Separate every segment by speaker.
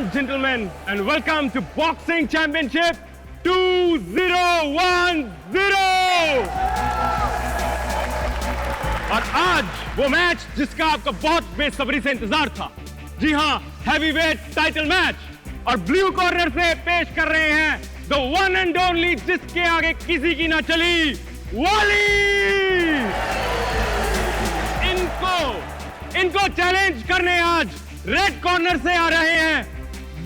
Speaker 1: and gentlemen, and welcome to Boxing Championship 2010. और आज वो मैच जिसका आपका बहुत बेसब्री से इंतजार था। जी हाँ, हैवीवेट टाइटल मैच। और ब्लू कॉर्नर से पेश कर रहे हैं द वन एंड ओनली, जिसके आगे किसी की ना चली, वाली। इनको चैलेंज करने आज रेड कॉर्नर से आ रहे हैं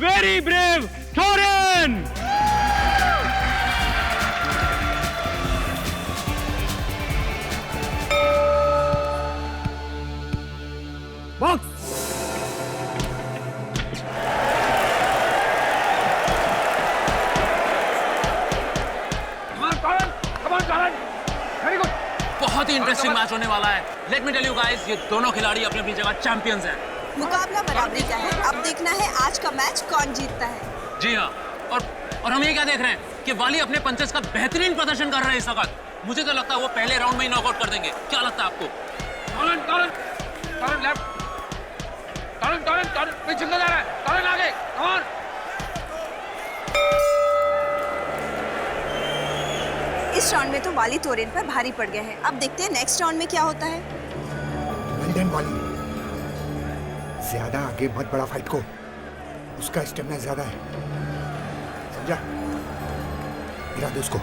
Speaker 1: वेरी ब्रेव टोरेन। बॉक्स।
Speaker 2: बहुत ही इंटरेस्टिंग मैच होने वाला है। Let me tell you guys, ये दोनों खिलाड़ी अपनी अपनी जगह चैंपियंस हैं।
Speaker 3: मुकाबला बराबरी का है। अब देखना है आज का मैच कौन जीतता है।
Speaker 2: जी हाँ, और हम ये क्या देख रहे हैं कि वाली अपने पंचेस का बेहतरीन प्रदर्शन कर रहे हैं इस वक्त। मुझे तो लगता है वो पहले राउंड में ही नॉकआउट कर देंगे। क्या लगता है आपको? पीछे जा रहा है, आगे, कम ऑन।
Speaker 3: इस राउंड में तो वाली टोरेन पर भारी पड़ गए हैं। अब देखते हैं नेक्स्ट राउंड में क्या होता है।
Speaker 4: वेल डन वाली, ज्यादा आगे मत बढ़ा फाइट को, उसका स्टेमिना ज्यादा है, समझा? गिरा दो उसको।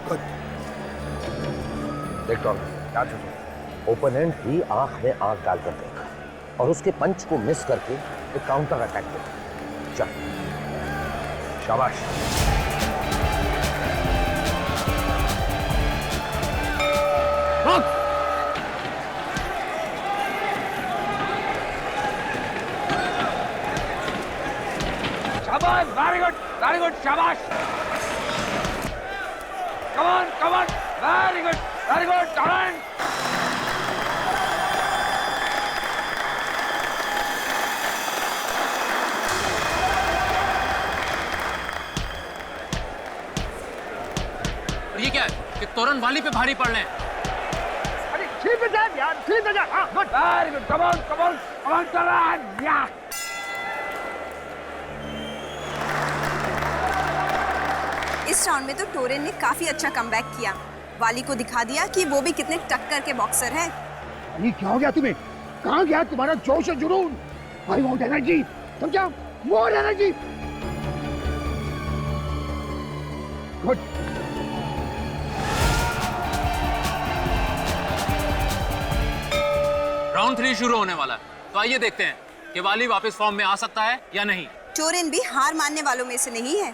Speaker 4: गुड।
Speaker 5: देख टॉम, क्या चुका ओपोनेंट ही आंख में आंख डालकर देखा और उसके पंच को मिस करके एक काउंटर अटैक किया। चल, शाबाश।
Speaker 2: शाबाश, वेरी गुड, शाबाश। कम ऑन, वेरी गुड, टोरेन। ये क्या है कि तोरन वाली पे भारी पड़ रहे हैं?
Speaker 1: अरे ठीक है यार, ठीक है यार। Good, very good, come on, टोरेन। या
Speaker 3: इस राउंड में तो टोरेन ने काफी अच्छा कमबैक किया। वाली को दिखा दिया कि वो भी कितने टक्कर के बॉक्सर हैं।
Speaker 4: ये क्या हो गया तुम्हें? कहाँ गया तुम्हारा जोश और जुनून? आई वांट एनर्जी, समझा? More energy. गुड।
Speaker 2: राउंड 3 शुरू होने वाला है, तो आइए देखते हैं कि वाली वापस फॉर्म में आ सकता है या नहीं।
Speaker 3: टोरेन भी हार मानने वालों में से नहीं है।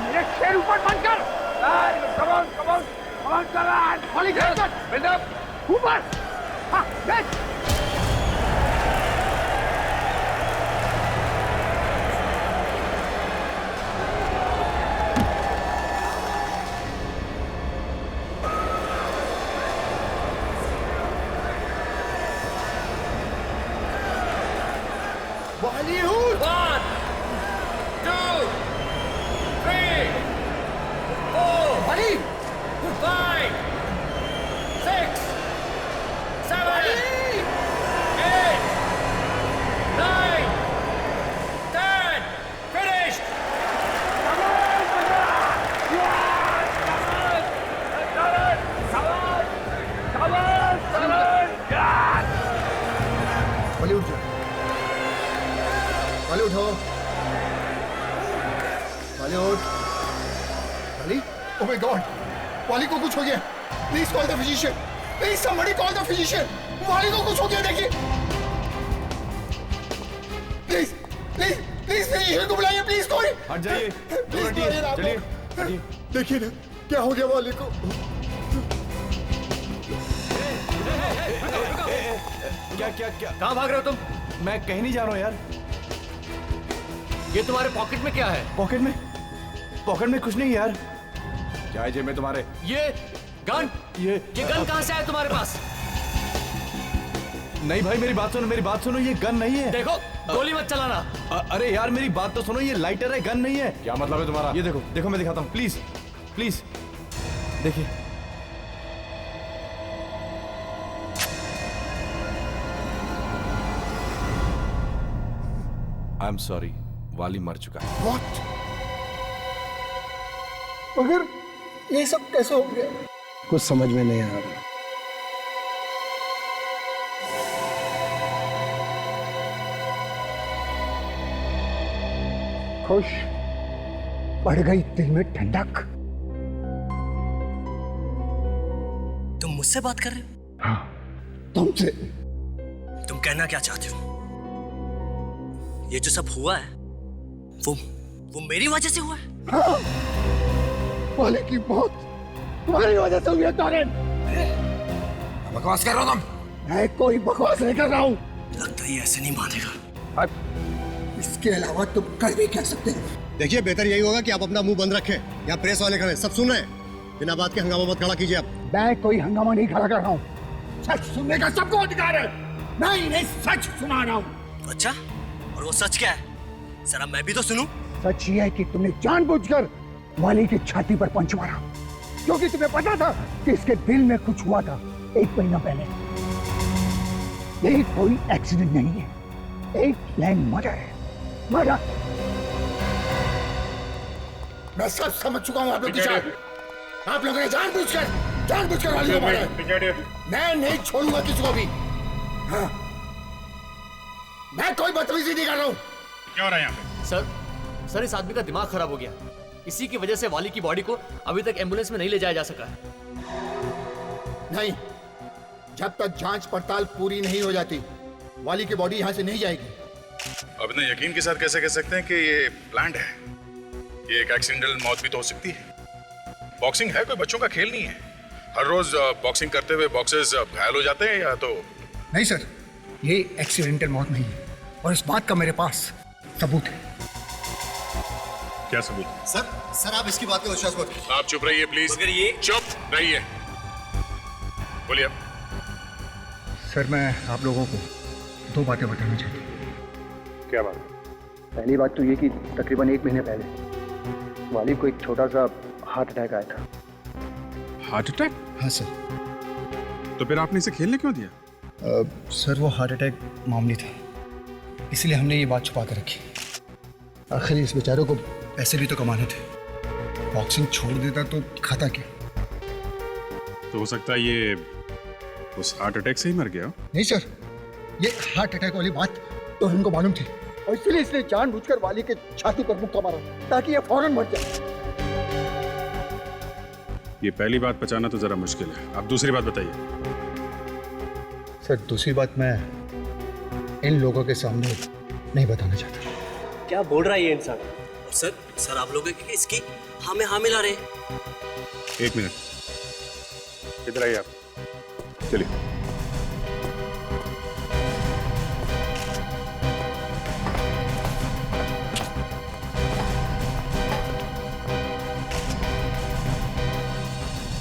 Speaker 1: मेरे शेर ऊपर बंद कर। ऊपर। हाँ,
Speaker 4: बॉलीवुड।
Speaker 2: 1 2 3 4
Speaker 4: वाली
Speaker 2: 5 6 7 8 9 10 finished।
Speaker 4: वाली उठ जा, वाली उठो, वाली उठ, वाली। ओह माय गॉड, वाली को कुछ हो गया। Please call the physician, please somebody call the physician. वाली को कुछ हो गया, देखिए। प्लीज प्लीज प्लीज फिजिशियन को बुलाइए, प्लीज कोई।
Speaker 1: हट जाइए,
Speaker 4: चलिए, देखिए ना क्या हो गया वाली को।
Speaker 1: क्या कहाँ भाग रहे हो तुम? मैं कहीं नहीं जा रहा हूँ यार।
Speaker 2: ये तुम्हारे पॉकेट में क्या है?
Speaker 1: पॉकेट में कुछ नहीं यार। क्या है जेब में तुम्हारे?
Speaker 2: ये गन कहाँ से आया तुम्हारे पास?
Speaker 1: नहीं भाई, मेरी बात सुनो, ये गन नहीं है।
Speaker 2: देखो, गोली मत चलाना।
Speaker 1: अरे यार मेरी बात तो सुनो, ये लाइटर है, गन नहीं है। क्या मतलब है तुम्हारा? ये देखो मैं दिखाता हूँ, प्लीज
Speaker 6: प्लीज देखिए। आई एम सॉरी, वाली मर चुका है।
Speaker 4: What? मगर ये सब कैसे हो गया? कुछ समझ में नहीं आ रहा। खुश बढ़ गई दिल में ठंडक।
Speaker 7: तुम मुझसे बात कर रहे हो?
Speaker 4: हाँ, तुमसे।
Speaker 7: तुम कहना क्या चाहते हो? ये जो सब हुआ है वो मेरी वजह से हुआ है?
Speaker 4: हाँ, वाले की मौत तुम्हारी वजह से हुई है तारिन।
Speaker 6: बकवास कर रहा हो तुम?
Speaker 4: मैं कोई बकवास नहीं कर रहा हूँ।
Speaker 7: लगता है ये ऐसे नहीं मानेगा।
Speaker 4: इसके अलावा तुम कर भी कह सकते हो।
Speaker 8: देखिए, बेहतर यही होगा कि आप अपना मुंह बंद रखें। यहाँ प्रेस वाले खड़े, सब सुन रहे हैं। बिना बात के हंगामा मत खड़ा कीजिए आप।
Speaker 4: मैं कोई हंगामा नहीं खड़ा कर रहा हूँ। सच सुनने का सबको अधिकार है। मैं इन्हें सच सुना रहा हूँ।
Speaker 7: अच्छा, और वो सच क्या है? जरा मैं भी तो सुनूं।
Speaker 4: सच ये है कि तुमने जानबूझकर वाली की छाती पर पंच मारा, क्योंकि तुम्हें पता था कि इसके दिल में कुछ हुआ था 1 महीना पहले। ये कोई एक्सीडेंट नहीं है, एक प्लान मर्डर है। मर्डर। मैं सब समझ चुका हूँ आप लोग की चाल। आप लोगों ने जानबूझकर वाली को मारा है। मैं नहीं छोड़ूंगा किसी को भी। हाँ, मैं कोई बदतमीजी नहीं कर रहा हूँ।
Speaker 1: क्या हो रहा है यहाँ पे?
Speaker 6: सर इस आदमी का दिमाग खराब हो गया। इसी की वजह से वाली की बॉडी को अभी तक एम्बुलेंस में नहीं ले जाया जा सका है।
Speaker 4: नहीं, जब तक जांच पड़ताल पूरी नहीं हो जाती वाली की बॉडी यहाँ से नहीं जाएगी।
Speaker 9: अब इतने यकीन के साथ कैसे कह सकते हैं कि ये प्लान्ड है? ये एक एक्सीडेंटल मौत भी तो हो सकती है। बॉक्सिंग है कोई बच्चों का खेल नहीं है। हर रोज बॉक्सिंग करते हुए बॉक्सर्स घायल हो जाते हैं या तो।
Speaker 4: नहीं सर, ये एक्सीडेंटल मौत नहीं है और इस बात का मेरे पास सबूत है।
Speaker 9: क्या सबूत?
Speaker 8: सर आप इसकी बात पे विश्वास मत कीजिए।
Speaker 9: आप चुप रहिए प्लीज।
Speaker 7: मगर ये
Speaker 9: चुप रहिए। बोलिए।
Speaker 4: सर, मैं आप लोगों को 2 बातें बताना चाहता हूँ।
Speaker 9: क्या बात?
Speaker 10: पहली बात तो ये कि तकरीबन 1 महीने पहले वाली को एक छोटा सा हार्ट अटैक आया था।
Speaker 9: Heart attack?
Speaker 4: हाँ सर।
Speaker 9: तो फिर आपने इसे खेलने क्यों दिया?
Speaker 10: सर वो हार्ट अटैक मामूली था, इसलिए हमने ये बात छुपा कर रखी। आखिर इस बेचारे को पैसे भी तो कमाने थे। बॉक्सिंग छोड़ देता तो खाता क्या?
Speaker 9: तो हो सकता है ये उस हार्ट अटैक से ही मर गया हो।
Speaker 4: नहीं सर, ये हार्ट अटैक वाली बात तो हमको मालूम थी और इसलिए इसने जानबूझकर वाली के छाती पर मुक्का मारा ताकि ये फौरन मर जाए।
Speaker 9: ये पहली बात पहचाना तो जरा मुश्किल है। आप दूसरी बात बताइए।
Speaker 10: सर दूसरी बात मैं इन लोगों के सामने नहीं बताना चाहता।
Speaker 7: क्या बोल रहा है ये इंसान? सर आप लोग इसकी हाँ में हाँ मिला रहे।
Speaker 9: 1 मिनट, इधर आइए आप। चलिए।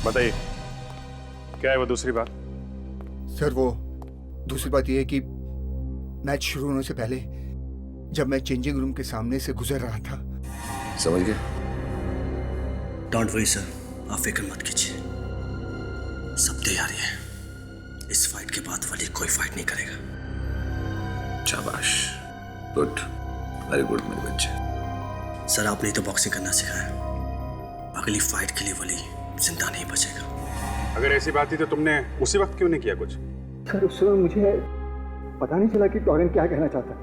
Speaker 9: बताइए, क्या है वो दूसरी बात?
Speaker 4: सर वो दूसरी बात ये है कि मैच शुरू होने से पहले जब मैं चेंजिंग रूम के सामने से गुजर रहा था।
Speaker 8: समझ गए?
Speaker 7: डोंट वरी सर, आप फिक्र मत कीजिए, सब तैयारी है। इस फाइट के बाद वाली कोई फाइट नहीं करेगा।
Speaker 8: शाबाश, गुड, वेरी गुड मेरे बच्चे।
Speaker 7: सर आपने तो बॉक्सिंग करना सिखाया, अगली फाइट के लिए वाली जिंदा नहीं बचेगा।
Speaker 9: अगर ऐसी बात थी तो तुमने उसी वक्त क्यों नहीं किया कुछ?
Speaker 10: सर उस समय मुझे पता नहीं चला कि टॉरेन क्या कहना चाहता,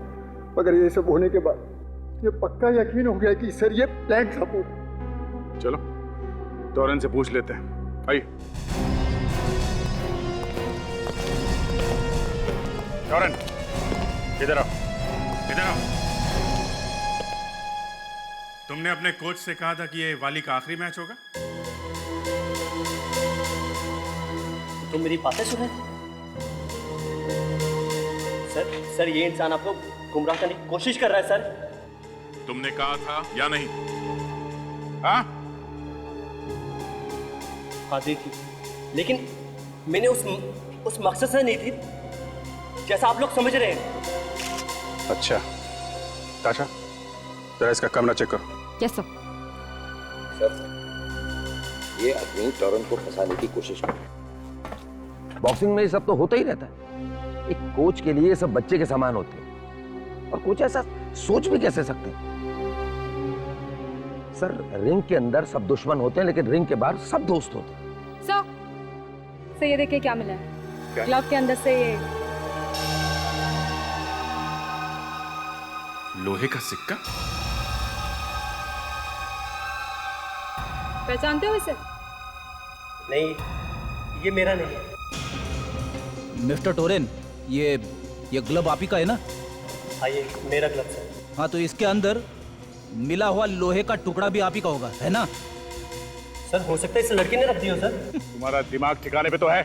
Speaker 10: मगर ये सब होने के बाद ये पक्का यकीन हो गया कि सर ये प्लान था पूरा।
Speaker 9: चलो टॉरेन से पूछ लेते हैं। आइए। टॉरेन, इधर आओ, इधर आओ। तुमने अपने कोच से कहा था कि ये वाली का आखिरी मैच होगा।
Speaker 7: तुम मेरी बातें सुन रहे थे? सर ये इंसान आपको गुमराह करने की कोशिश कर रहा है सर।
Speaker 9: तुमने कहा था या नहीं? हाँ?
Speaker 7: हाँ दी थी, लेकिन मैंने उस मकसद से नहीं थी जैसा आप लोग समझ रहे हैं।
Speaker 9: अच्छा ताशा, जरा इसका कमरा चेक करो।
Speaker 3: Yes sir.
Speaker 5: ये आदमी टोरन को फंसाने की कोशिश कर। बॉक्सिंग में ये सब तो होता ही रहता है। एक कोच के लिए ये सब बच्चे के समान होते हैं, और कोच ऐसा सोच भी कैसे सकते हैं? सर, रिंग के अंदर सब दुश्मन होते हैं, लेकिन रिंग के बाहर सब दोस्त होते हैं।
Speaker 11: सर ये देखिए क्या मिला है। ग्लव के अंदर से ये
Speaker 9: लोहे का सिक्का।
Speaker 11: पहचानते हो इसे?
Speaker 12: नहीं, ये मेरा नहीं है।
Speaker 13: मिस्टर टोरेन, ये ग्लव आप ही का है ना?
Speaker 12: हाँ, ये मेरा ग्लव है।
Speaker 13: हाँ, तो इसके अंदर मिला हुआ लोहे का टुकड़ा भी आप ही का होगा, है ना?
Speaker 12: सर, हो सकता है इस लड़के ने रख दिया हो सर।
Speaker 9: तुम्हारा दिमाग ठिकाने पे तो है?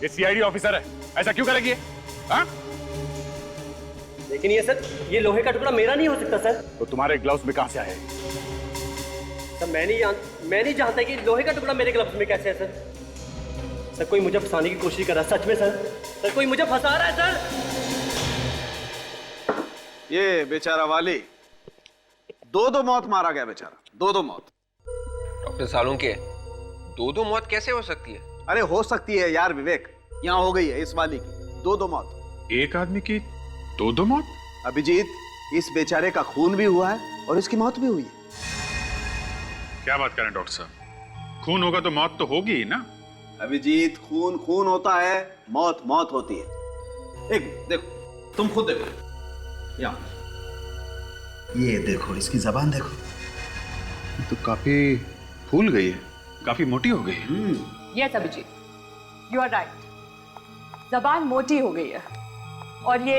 Speaker 9: ये सीआईडी ऑफिसर है, ऐसा क्यों करेगी? हाँ?
Speaker 12: लेकिन ये सर, ये लोहे का टुकड़ा मेरा नहीं हो सकता सर।
Speaker 9: तो तुम्हारे ग्लव्स में कहां से आए?
Speaker 12: सर, मैं नहीं जानता कि लोहे का टुकड़ा मेरे ग्लव्स में कैसे है सर। सर, कोई मुझे फंसाने की कोशिश कर रहा है, सच में सर। सर, कोई मुझे फंसा रहा है सर।
Speaker 14: ये बेचारा वाली, दो मौत मारा गया बेचारा, दो मौत।
Speaker 15: डॉक्टर सालुंके, दो मौत कैसे हो सकती है?
Speaker 14: अरे हो सकती है यार विवेक, यहाँ हो गई है इस वाली की दो मौत।
Speaker 9: एक आदमी की दो मौत?
Speaker 14: अभिजीत, इस बेचारे का खून भी हुआ है और इसकी मौत भी हुई है।
Speaker 9: क्या बात करें डॉक्टर साहब, खून होगा तो मौत तो होगी ही ना?
Speaker 14: अभिजीत, खून होता है, मौत होती है। एक देखो, तुम खुद देखो, यहाँ ये देखो, इसकी जबान देखो,
Speaker 9: तो काफी फूल गई है, काफी मोटी हो गई है।
Speaker 11: Yes Abhijit, you are right. जबान मोटी हो गई है और ये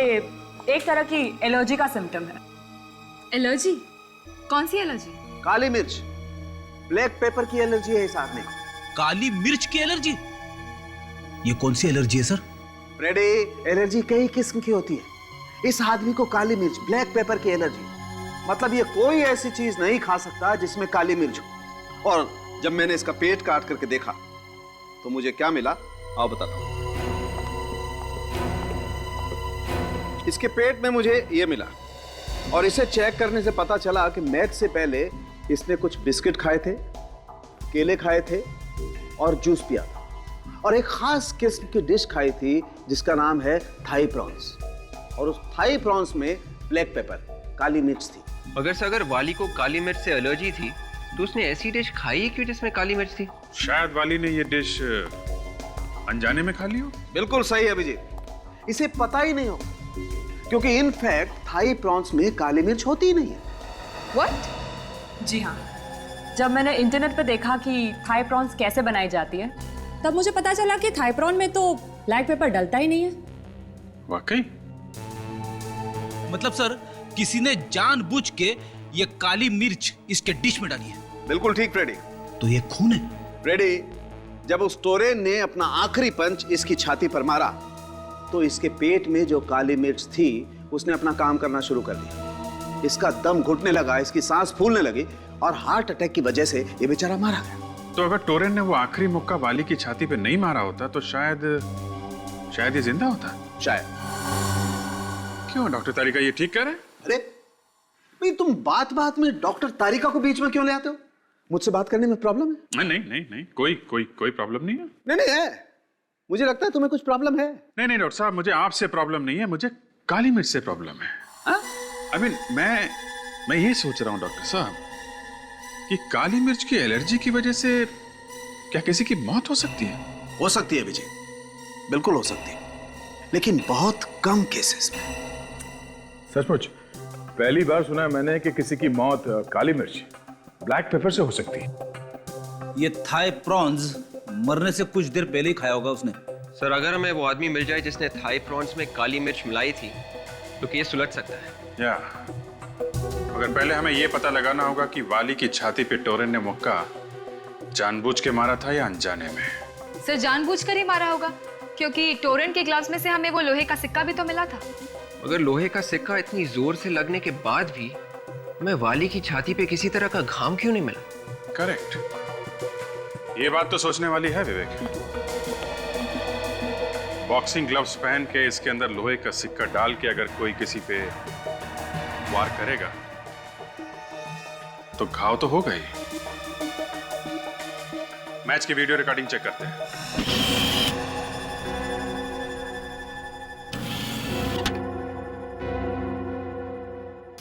Speaker 11: एक तरह की एलर्जी का सिम्टम है। एलर्जी? कौन सी एलर्जी?
Speaker 14: काली मिर्च, ब्लैक पेपर की एलर्जी है इस आदमी को।
Speaker 13: काली मिर्च की एलर्जी? ये कौन सी एलर्जी है सर?
Speaker 14: फ्रेडी, एलर्जी कई किस्म की होती है। इस आदमी को काली मिर्च, ब्लैक पेपर की एलर्जी, मतलब ये कोई ऐसी चीज नहीं खा सकता जिसमें काली मिर्च हो। और जब मैंने इसका पेट काट करके देखा तो मुझे क्या मिला, आओ बताता हूं। इसके पेट में मुझे ये मिला, और इसे चेक करने से पता चला कि मैच से पहले इसने कुछ बिस्किट खाए थे, केले खाए थे और जूस पिया था, और एक खास किस्म की डिश खाई थी जिसका नाम है थाई प्रॉन्स, और उस थाई प्रॉन्स में ब्लैक पेपर, काली मिर्च थी।
Speaker 15: अगर वाली को काली मिर्च से एलर्जी थी तो उसने ऐसी डिश खाई क्यों जिसमें काली मिर्च थी?
Speaker 9: शायद वाली ने ये डिश अनजाने में खा ली हो।
Speaker 14: बिल्कुल सही अभिजीत, इसे पता ही नहीं हो, क्योंकि इनफैक्ट थाई प्रॉन्स में काली मिर्च होती ही नहीं है।
Speaker 11: व्हाट? जी हाँ, जब मैंने इंटरनेट पे देखा कि थाई प्रॉन्स कैसे बनाई जाती है, तब मुझे पता चला कि थाई प्रॉन में तो ब्लैक पेपर डलता ही नहीं है।
Speaker 9: वाकई?
Speaker 13: मतलब सर, किसी ने जानबूझ के ये काली मिर्च इसके डिश में डाली है?
Speaker 14: बिल्कुल ठीक फ्रेडी।
Speaker 13: तो ये खून है?
Speaker 14: फ्रेडी, जब उस टोरेन ने अपना आखिरी पंच इसकी छाती पर मारा तो इसके पेट में जो काली मिर्च थी उसने अपना काम करना शुरू कर दिया। इसका दम घुटने लगा, इसकी सांस फूलने लगी, और हार्ट अटैक की वजह से ये बेचारा मारा गया।
Speaker 9: तो अगर टोरेन ने वो आखिरी मुक्का वाली की छाती पे नहीं मारा होता तो शायद ये जिंदा होता।
Speaker 14: शायद।
Speaker 9: क्यों डॉक्टर तारिका ये ठीक कह रहे हैं?
Speaker 14: अरे भाई, तुम बात में डॉक्टर तारिका को बीच में क्यों ले आते हो? मुझसे बात करने में प्रॉब्लम है?
Speaker 9: नहीं, कोई प्रॉब्लम नहीं है।
Speaker 14: नहीं है, मुझे लगता है तुम्हें कुछ प्रॉब्लम है।
Speaker 9: नहीं डॉक्टर साहब, मुझे आपसे प्रॉब्लम नहीं है, मुझे काली मिर्च से प्रॉब्लम है। आई मीन, मैं ये सोच रहा हूँ डॉक्टर साहब कि काली मिर्च की एलर्जी की वजह से क्या किसी की मौत हो सकती है?
Speaker 14: हो सकती है विजय, बिल्कुल हो सकती है, लेकिन बहुत कम केसेस में।
Speaker 9: सचमुच पहली बार सुना है मैंने कि किसी की मौत काली मिर्च, ब्लैक पेपर से हो सकती है।
Speaker 13: ये थाई प्रॉन्स मरने से कुछ देर पहले ही खाया होगा उसने।
Speaker 15: सर, अगर हमें वो आदमी मिल जाए जिसने थाई प्रॉन्स में काली मिर्च मिलाई थी तो केस सुलझ सकता है।
Speaker 9: या मगर पहले हमें यह पता लगाना होगा कि वाली की छाती पे टोरेन ने मुक्का जानबूझ के मारा था या अनजाने में।
Speaker 11: सर, जानबूझकर ही मारा होगा, क्योंकि टोरेन के ग्लव्स में से हमें वो लोहे का सिक्का भी तो मिला था।
Speaker 15: अगर लोहे का सिक्का इतनी जोर से लगने के बाद भी हमें वाली की छाती पे किसी तरह का घाम क्यों नहीं मिला?
Speaker 9: करेक्ट, ये बात तो सोचने वाली है विवेक। बॉक्सिंग ग्लव्स पहन के इसके अंदर लोहे का सिक्का डाल के अगर कोई किसी पे वार करेगा तो घाव तो होगा ही। मैच की वीडियो रिकॉर्डिंग चेक करते हैं।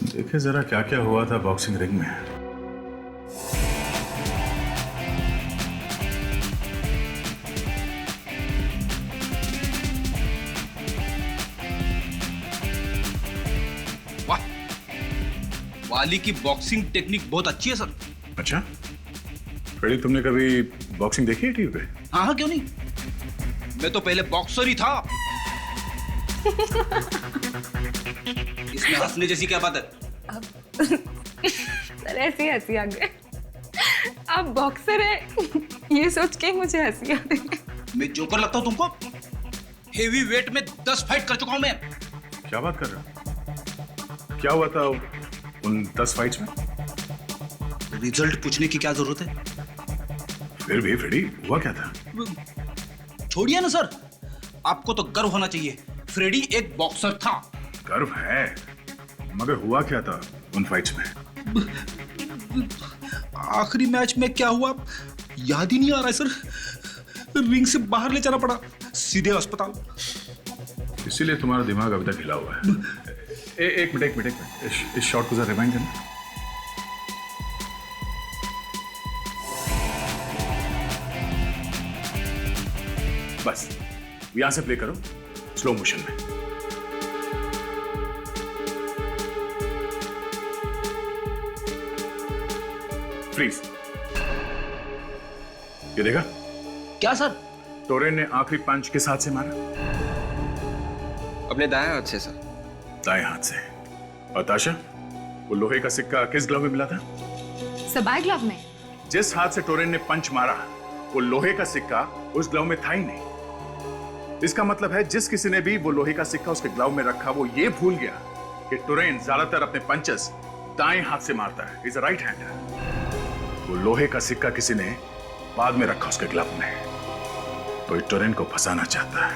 Speaker 9: देखे जरा क्या क्या हुआ था बॉक्सिंग रिंग में।
Speaker 13: वाह, वाली की बॉक्सिंग टेक्निक बहुत अच्छी है सर।
Speaker 9: अच्छा फ्रेडी, तुमने कभी बॉक्सिंग देखी है टीवी पे?
Speaker 13: हाँ हाँ, क्यों नहीं, मैं तो पहले बॉक्सर ही था। इसमें हंसने जैसी क्या बात है?
Speaker 11: सर ऐसी हंसी आ गई। आप बॉक्सर है ये सोच के मुझे हंसी आ रही।
Speaker 13: मैं जोकर लगता हूँ तुमको? हेवी वेट में 10 फाइट कर चुका हूं मैं।
Speaker 9: क्या बात कर रहे हो? क्या हुआ था उन 10 फाइट्स में?
Speaker 13: रिजल्ट पूछने की क्या जरूरत है?
Speaker 9: फिर भी फ्रेडी, हुआ क्या था?
Speaker 13: छोड़िए ना सर, आपको तो गर्व होना चाहिए। फ्रेडी एक बॉक्सर था।
Speaker 9: गर्व है, मगर हुआ क्या था उन फाइट्स में?
Speaker 13: आखिरी मैच में क्या हुआ याद ही नहीं आ रहा है सर। रिंग से बाहर ले जाना पड़ा, सीधे अस्पताल।
Speaker 9: इसीलिए तुम्हारा दिमाग अभी तक हिला हुआ है। एक मिनट, इस शॉट को जरा रिवाइंड करना। बस यहां से प्ले करो स्लो मोशन में। फ्रीज। ये देखा?
Speaker 13: क्या सर?
Speaker 9: टोरेन ने आखिरी पंच किस हाथ से मारा?
Speaker 15: अपने दाएं हाथ से सर।
Speaker 9: दाएं हाथ से। और ताशा, वो लोहे का सिक्का किस ग्लव में मिला था?
Speaker 11: सबाई ग्लव में।
Speaker 9: जिस हाथ से टोरेन ने पंच मारा, वो लोहे का सिक्का उस ग्लव में था ही नहीं। इसका मतलब है जिस किसी ने भी वो लोहे का सिक्का उसके ग्लव में रखा, वो ये भूल गया कि टोरेन ज्यादातर अपने पंचेस दाएं हाथ से मारता है। Is a right hander. वो लोहे का सिक्का किसी ने बाद में रखा उसके ग्लव में, तो ये टोरेन को फंसाना चाहता है।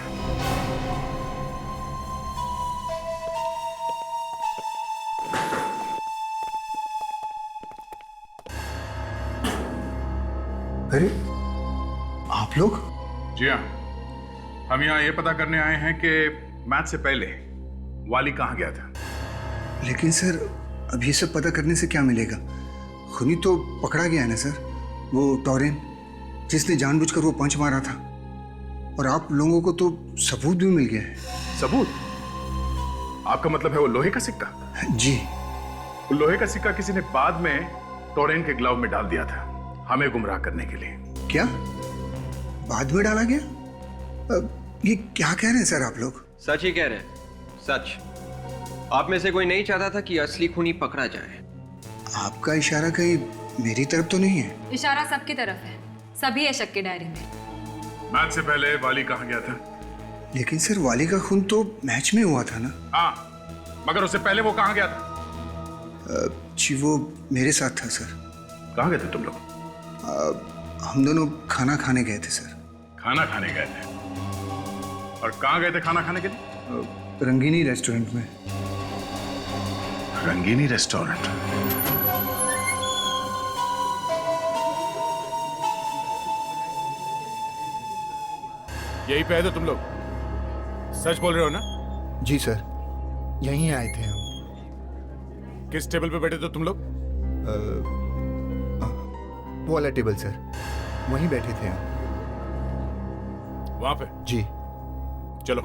Speaker 10: अरे आप लोग?
Speaker 9: जी हाँ, हम यहाँ ये पता करने आए हैं कि मैच से पहले वाली कहाँ गया था।
Speaker 10: लेकिन सर अब ये सब पता करने से क्या मिलेगा? खूनी तो पकड़ा गया है ना सर, वो टोरेन जिसने जानबूझकर वो पंच मारा था। और आप लोगों को तो सबूत भी मिल गया है।
Speaker 9: सबूत? आपका मतलब है वो लोहे का सिक्का?
Speaker 10: जी।
Speaker 9: वो लोहे का सिक्का किसी ने बाद में टोरेन के ग्लव में डाल दिया था, हमें गुमराह करने के लिए।
Speaker 10: क्या बाद में डाला गया? ये क्या कह रहे हैं सर आप लोग?
Speaker 15: सच ही कह रहे हैं, सच। आप में से कोई नहीं चाहता था कि असली खूनी पकड़ा जाए।
Speaker 10: आपका इशारा कहीं मेरी तरफ तो नहीं है?
Speaker 11: इशारा सबकी तरफ है, सभी है शक की डायरी में।
Speaker 9: मैच से पहले वाली कहाँ गया था?
Speaker 10: लेकिन सर वाली का खून तो मैच में हुआ था ना?
Speaker 9: हाँ, मगर उससे पहले वो कहाँ गया था?
Speaker 10: जी वो मेरे साथ था सर।
Speaker 9: कहाँ गए थे तुम लोग?
Speaker 10: हम दोनों खाना खाने गए थे सर।
Speaker 9: खाना खाने गए थे? और कहाँ गए थे खाना खाने के लिए?
Speaker 10: रंगीनी रेस्टोरेंट में।
Speaker 9: रंगीनी रेस्टोरेंट? यही पे है तो तुम लोग सच बोल रहे हो ना?
Speaker 10: जी सर, यहीं आए थे हम।
Speaker 9: किस टेबल पे बैठे थे तुम लोग?
Speaker 10: वो वाला टेबल सर, वहीं बैठे थे हम।
Speaker 9: वहां पे?
Speaker 10: जी।
Speaker 9: चलो।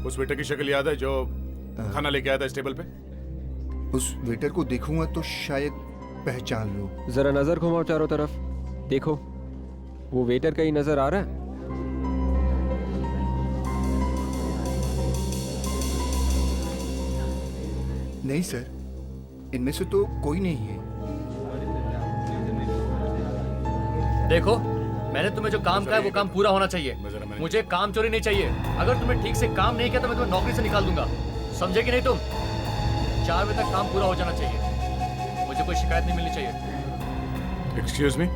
Speaker 9: उस वेटर की शक्ल याद है जो खाना लेके आया था इस टेबल पे?
Speaker 10: उस वेटर को देखूंगा तो शायद पहचान लूं।
Speaker 15: जरा नजर घुमाओ चारों तरफ, देखो वो वेटर कहीं नजर आ रहा है?
Speaker 10: नहीं सर, इनमें से तो कोई नहीं है।
Speaker 6: देखो, मैंने तुम्हें जो काम कहा है वो काम पूरा होना चाहिए। मुझे काम चोरी नहीं चाहिए। अगर तुमने ठीक से काम नहीं किया तो मैं तुम्हें नौकरी से निकाल दूंगा। समझे कि नहीं तुम? 4 बजे तक काम पूरा हो जाना चाहिए। मुझे कोई शिकायत नहीं मिलनी चाहिए।
Speaker 9: Excuse me?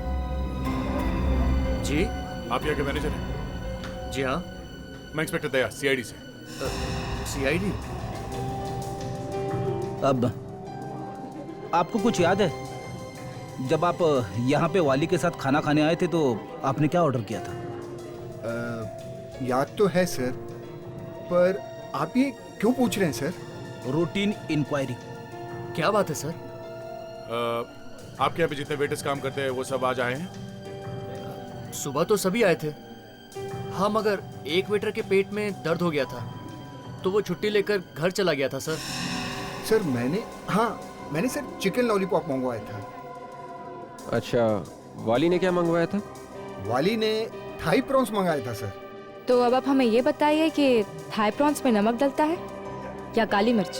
Speaker 6: जी?
Speaker 9: आप यहाँ के मैनेजर हैं?
Speaker 6: जी हाँ।
Speaker 9: मैं इंस्पेक्टर दया, सीआईडी से।
Speaker 6: सीआईडी?
Speaker 16: अब आपको कुछ याद है? जब आप यहाँ पे वाली के साथ खाना खाने आए थे तो आपने क्या ऑर्डर किया था?
Speaker 10: याद तो है सर, पर आप ये क्यों पूछ रहे हैं सर?
Speaker 16: Routine inquiry.
Speaker 6: क्या बात है सर?
Speaker 9: आपके यहाँ पे जितने वेटर्स काम करते हैं वो सब आज आए हैं?
Speaker 6: सुबह तो सभी आए थे। हाँ, मगर एक वेटर के पेट में दर्द हो गया था तो वो छुट्टी लेकर घर चला गया था सर।
Speaker 10: सर मैंने सर चिकन लॉलीपॉप मंगवाया था।
Speaker 15: अच्छा, वाली ने क्या मंगवाया था?
Speaker 10: वाली ने थाई प्रॉन्स मंगाया था सर।
Speaker 17: तो अब आप हमें ये बताइए कि थाई प्रॉन्स में नमक डलता है या काली मिर्च?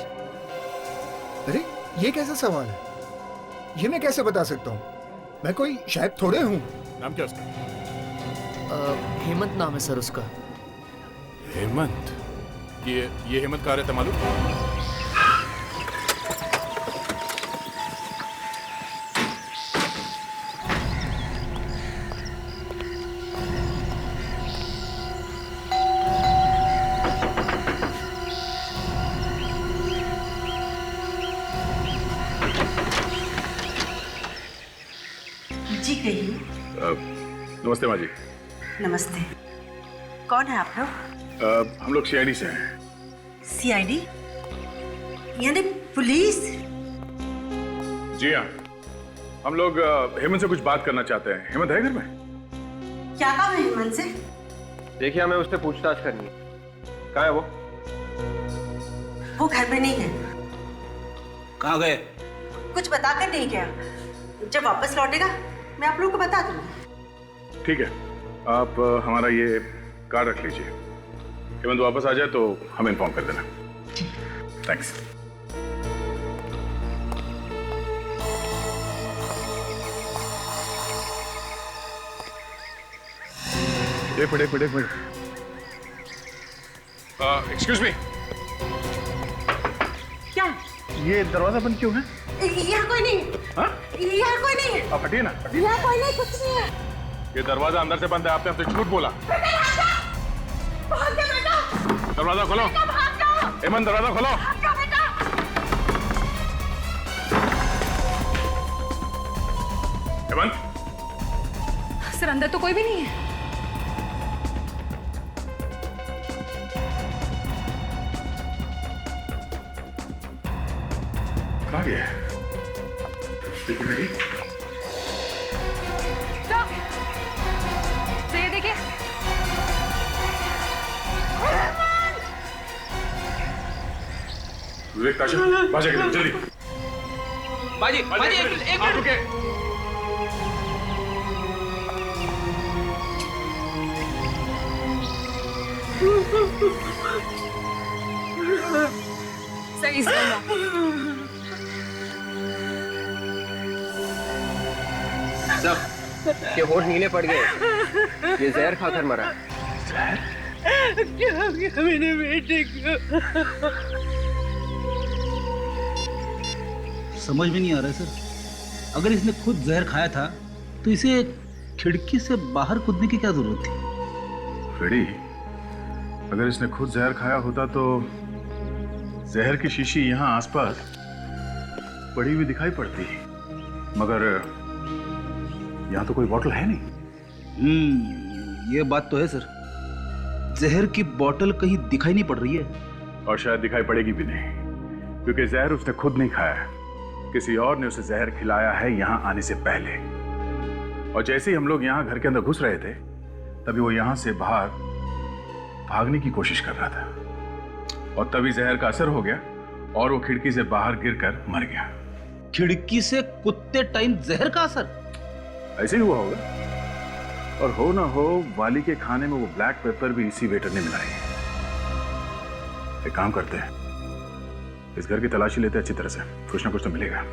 Speaker 10: अरे ये कैसा सवाल है? ये मैं कैसे बता सकता हूँ? मैं कोई शेफ थोड़े हूँ।
Speaker 9: नाम क्या उसका?
Speaker 6: हेमंत नाम है सर उसका।
Speaker 9: हेमंत? ये हेमंत कहाँ रहता मालूम?
Speaker 18: जी कहिए।
Speaker 9: नमस्ते माँ जी।
Speaker 18: नमस्ते। कौन है आप लोग?
Speaker 9: हम लोग सीआईडी से हैं।
Speaker 18: सीआईडी यानी पुलिस?
Speaker 9: जी हाँ, हम लोग हेमंत से कुछ बात करना चाहते हैं। हेमंत है घर में?
Speaker 18: क्या काम है हेमंत से?
Speaker 14: देखिए, हमें उससे पूछताछ करनी है। कहाँ है वो?
Speaker 18: वो घर में नहीं है।
Speaker 16: कहाँ गए?
Speaker 18: कुछ बताकर नहीं गया। जब वापस लौटेगा मैं आप लोगों को बता दूंगी।
Speaker 9: ठीक है, आप हमारा ये कार्ड रख लीजिए। हेमंत वापस आ जाए तो हमें इन्फॉर्म कर देना। थैंक्स। एक मिनट। Excuse me.
Speaker 18: क्या?
Speaker 9: ये दरवाजा बंद क्यों है?
Speaker 18: यहाँ कोई नहीं है।
Speaker 9: हाँ?
Speaker 18: यहाँ कोई नहीं है।
Speaker 9: आप हटिए ना।
Speaker 18: यहाँ कोई नहीं, कुछ नहीं है।
Speaker 9: ये दरवाजा अंदर से बंद है, आपने हमसे झूठ बोला।
Speaker 18: भाग जा बेटा।
Speaker 9: दरवाजा खोलो।
Speaker 18: भाग जाओ।
Speaker 9: हेमंत, दरवाजा खोलो।
Speaker 18: भाग जाओ बेटा।
Speaker 9: हेमंत।
Speaker 11: सर अंदर तो कोई भी नहीं है।
Speaker 9: कहाँ गया है?
Speaker 11: तो ये देखिए।
Speaker 9: विवेक, ताशा, बाजा किधर? जल्दी।
Speaker 15: बाजी एक मिनट।
Speaker 9: आप रुके।
Speaker 11: सही से
Speaker 15: सब के होठ नीले पड़ गए। ये जहर खाकर मरा।
Speaker 18: क्या हो गया मेरे बेटे को?
Speaker 16: समझ में नहीं आ रहा है सर। अगर इसने खुद जहर खाया था तो इसे खिड़की से बाहर कूदने की क्या जरूरत थी?
Speaker 9: फ्रेडी, अगर इसने खुद जहर खाया होता तो जहर की शीशी यहाँ आसपास पड़ी हुई दिखाई पड़ती, मगर यहाँ तो कोई बोतल है नहीं।
Speaker 16: ये बात तो है सर। जहर की बोतल कहीं दिखाई नहीं पड़ रही है।
Speaker 9: और शायद दिखाई पड़ेगी भी नहीं, क्योंकि जहर उसने खुद नहीं खाया है, किसी और ने उसे जहर खिलाया है यहाँ आने से पहले। और जैसे ही हम लोग यहाँ घर के अंदर घुस रहे थे तभी वो यहाँ से बाहर भागने की कोशिश कर रहा था, और तभी जहर का असर हो गया और वो खिड़की से बाहर गिरकर मर गया।
Speaker 16: खिड़की से कूदते टाइम जहर का असर?
Speaker 9: ऐसे ही हुआ होगा, और हो ना हो वाली के खाने में वो ब्लैक पेपर भी इसी वेटर ने मिलाई है। एक काम करते हैं, इस घर की तलाशी लेते हैं अच्छी तरह से, कुछ ना कुछ तो मिलेगा।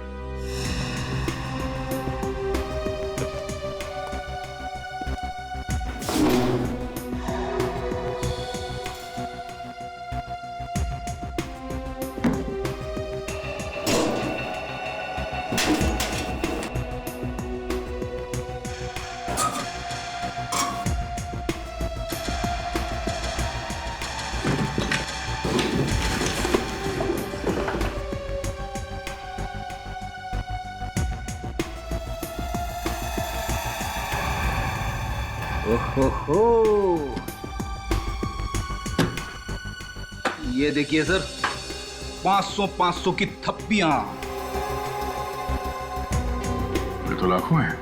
Speaker 16: हो ये देखिए सर, 500 की थप्पियां।
Speaker 9: ये तो लाखों हैं।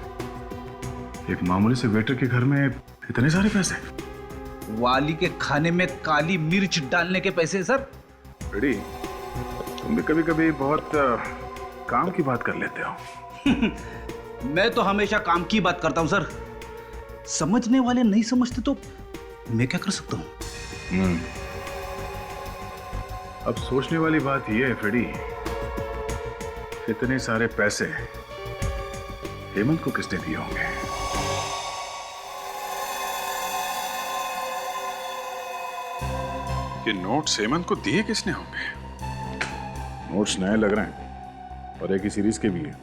Speaker 9: एक मामूली से वेटर के घर में इतने सारे पैसे।
Speaker 16: वाली के खाने में काली मिर्च डालने के पैसे सर।
Speaker 9: रेडी, तुम भी कभी कभी बहुत काम की बात कर लेते हो।
Speaker 16: मैं तो हमेशा काम की बात करता हूं सर। समझने वाले नहीं समझते तो मैं क्या कर सकता हूं?
Speaker 9: अब सोचने वाली बात यह है फ्रेडी, इतने सारे पैसे हेमंत को किसने दिए होंगे? ये नोट्स हेमंत को दिए किसने होंगे? नोट्स नए लग रहे हैं और एक ही सीरीज के भी है।